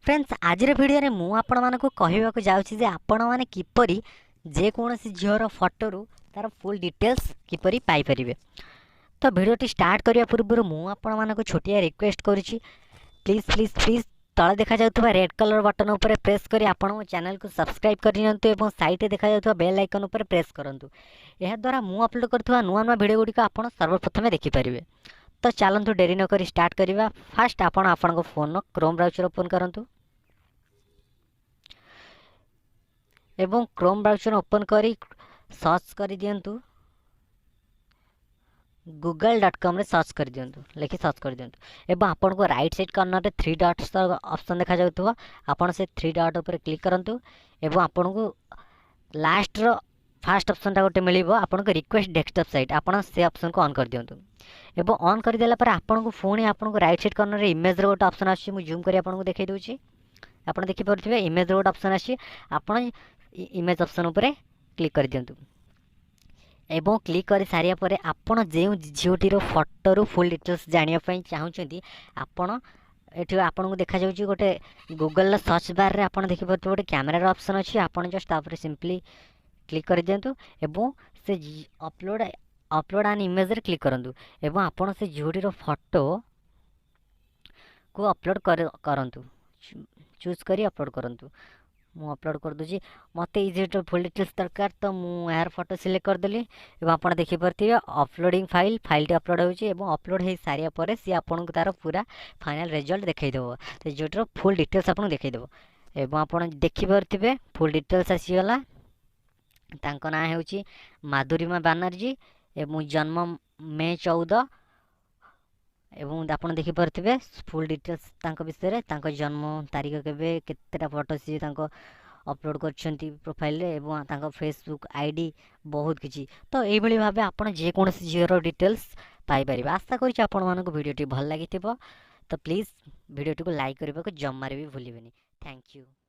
Friends आज video रे मु आपण मानकु कहवाक जाउछि जे आपण माने किपरि जे कोनोसी झीवर फोटो तार फुल डिटेल्स किपरि पाई परिबे। तो भिडियोटी स्टार्ट करिया पूर्व मु आपण मानकु छोटिया रिक्वेस्ट करूछि, प्लीज प्लीज प्लीज तले देखा जाउथबा रेड कलर बटन ऊपर प्रेस करी आपण चैनल को सब्सक्राइब करि नियंतु एवं साइड रे देखा जाउथबा बेल आइकन ऊपर प्रेस करंतु। एहा द्वारा मु अपलोड करथबा नुवा नुवा वीडियो गुडी को आपण सर्वप्रथम देखि परिबे। तो चलतु डेरी न करी स्टार्ट करिवा। फास्ट आपण आपन फोन क्रोम ब्राउजर ओपन करंतु एवं क्रोम ब्राउजर ओपन करी सर्च कर दियंतु google.com रे सर्च कर दियंतु, लेखि सर्च कर दियंतु एवं आपन को राइट साइड कॉर्नर रे 3 डॉट्स ऑप्शन देखा जाउथबो। आपन से 3 डॉट ऊपर क्लिक करंतु एवं आपन को लास्ट रो फर्स्ट ऑप्शन टा गोटे मिलिबो, आपन को रिक्वेस्ट डेस्कटॉप साइट आपन से ऑप्शन को ऑन कर दियंतु एवं ऑन कर देला पर आपन को फोन आपन को राइट साइड कॉर्नर रे इमेज रो गोटे ऑप्शन आछि। मु जूम करी आपन को देखाइ दोछि, आपन देखि परथिबे इमेज रो गोटे ऑप्शन आछि। आपन इमेज ऑप्शन ऊपर क्लिक कर दियंतु एवं क्लिक कर सारिया परे आपण जे झीटीर फोटो फुल डिटेल्स जानिया पई चाहुचंती आपण एठी आपन को देखा जाउची गोटे गूगल सर्च बार रे आपण देखि परथिबे गोटे कैमरा रो ऑप्शन अछि। आपण जस्ट तापर सिंपली क्लिक कर दियंतु एवं से अपलोड एन इमेज रे क्लिक करंतु एवं आपण से झीटीर फोटो को अपलोड करंतु चूज करी अपलोड करंतु। मु अपलोड कर दूची, मते इजी तो फुल डिटेल्स दरकार तो मु यार फोटो सिलेक्ट कर देली एवं आपण देखि परथिबे अपलोडिंग फाइल टी अपलोड होउची एवं अपलोड हे सारिया परे सी आपण को तार पूरा फाइनल रिजल्ट देखाइ देबो। तो जोटर फुल डिटेल्स आपण देखाइ देबो एवं आपण देखि परथिबे फुल डिटेल्स आसी गला। तांको ना हेउची माधुरीमा बनर्जी एवं जन्म मे 14 एवं आपण देखि परथिबे फुल डिटेल्स तांको विषय रे, तांको जन्म तारीख केबे केतेटा फोटो सी तांको अपलोड करछंती प्रोफाइल रे एवं तांको फेसबुक आईडी बहुत किछि। तो एई भली भाबे आपण जे कोनोसी जीरो डिटेल्स पाई परिबा। आशा करि आपण मानको वीडियोटी भल लागिथिबो। तो प्लीज वीडियोटी को लाइक करबा को जम्मा रे भी भूलिबेनी। Thank you.